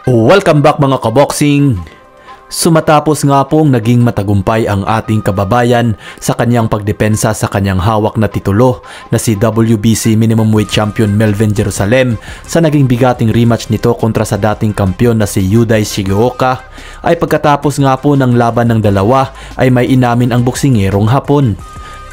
Welcome back mga kaboxing! Sumatapos nga pong naging matagumpay ang ating kababayan sa kanyang pagdepensa sa kanyang hawak na titulo na si WBC Minimum Weight Champion Melvin Jerusalem sa naging bigating rematch nito kontra sa dating kampiyon na si Yudai Shigeoka, ay pagkatapos nga po ng laban ng dalawa ay may inamin ang boksingerong Hapon.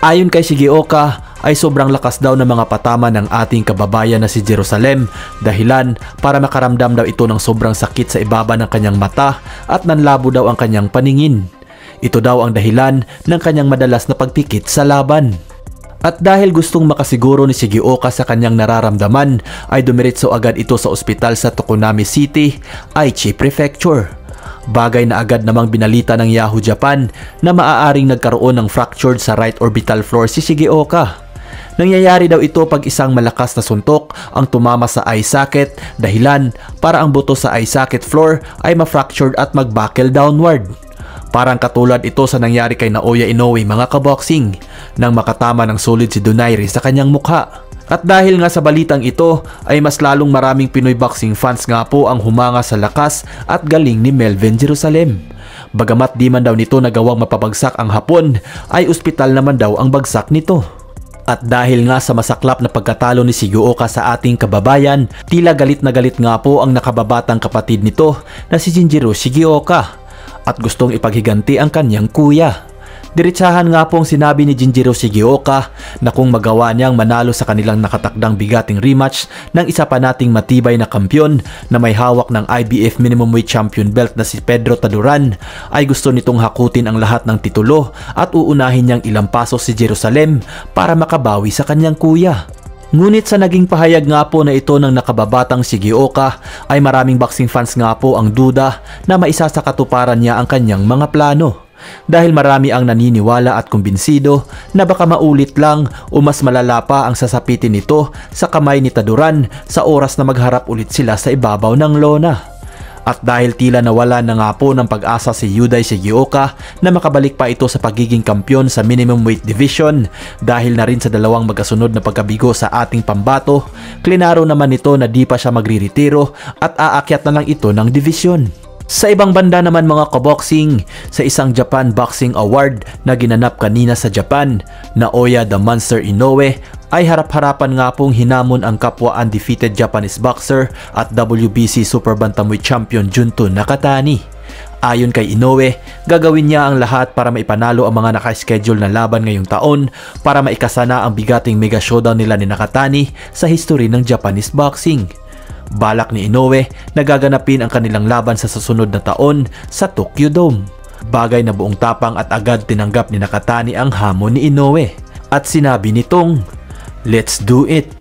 Ayon kay Shigeoka, ay sobrang lakas daw ng mga patama ng ating kababayan na si Jerusalem, dahilan para makaramdam daw ito ng sobrang sakit sa ibaba ng kanyang mata at nanlabo daw ang kanyang paningin. Ito daw ang dahilan ng kanyang madalas na pagpikit sa laban. At dahil gustong makasiguro ni Shigeoka sa kanyang nararamdaman, ay dumiretso agad ito sa ospital sa Tokonami City, Aichi Prefecture. Bagay na agad namang binalita ng Yahoo Japan na maaaring nagkaroon ng fractured sa right orbital floor si Shigeoka. Nangyayari daw ito pag isang malakas na suntok ang tumama sa eye socket, dahilan para ang buto sa eye socket floor ay ma-fractured at mag-buckle downward. Parang katulad ito sa nangyari kay Naoya Inoue mga kaboxing, nang makatama ng solid si Donaire sa kanyang mukha. At dahil nga sa balitang ito ay mas lalong maraming Pinoy boxing fans nga po ang humanga sa lakas at galing ni Melvin Jerusalem. Bagamat di man daw nito nagawang mapabagsak ang Hapon, ay ospital naman daw ang bagsak nito. At dahil nga sa masaklap na pagkatalo ni Shigeoka sa ating kababayan, tila galit na galit nga po ang nakababatang kapatid nito na si Jinjiro Shigeoka at gustong ipaghiganti ang kanyang kuya. Diretsahan nga pong sinabi ni Jinjiro Shigeoka na kung magawa niyang manalo sa kanilang nakatakdang bigating rematch ng isa pa nating matibay na kampyon na may hawak ng IBF Minimum Weight Champion belt na si Pedro Taduran, ay gusto nitong hakutin ang lahat ng titulo at uunahin niyang ilampaso si Jerusalem para makabawi sa kanyang kuya. Ngunit sa naging pahayag nga po na ito ng nakababatang Shigeoka, ay maraming boxing fans nga po ang duda na maisa sa katuparan niya ang kanyang mga plano. Dahil marami ang naniniwala at kumbinsido na baka maulit lang o mas malala pa ang sasapitin nito sa kamay ni Taduran sa oras na magharap ulit sila sa ibabaw ng lona. At dahil tila nawala na nga po ng pag-asa si Yudai Shigeoka na makabalik pa ito sa pagiging kampyon sa minimum weight division dahil na rin sa dalawang magkasunod na pagkabigo sa ating pambato, klinaro naman nito na di pa siya magriretiro at aakyat na lang ito ng division. Sa ibang banda naman mga kaboxing, sa isang Japan Boxing Award na ginanap kanina sa Japan, Naoya the Monster Inoue ay harap-harapan nga pong hinamon ang kapwa undefeated Japanese boxer at WBC Super Bantamweight Champion Junto Nakatani. Ayon kay Inoue, gagawin niya ang lahat para maipanalo ang mga naka-schedule na laban ngayong taon para maikasana ang bigating mega showdown nila ni Nakatani sa history ng Japanese boxing. Balak ni Inoue na gaganapin ang kanilang laban sa susunod na taon sa Tokyo Dome. Bagay na buong tapang at agad tinanggap ni Nakatani ang hamon ni Inoue. At sinabi nitong, "Let's do it!"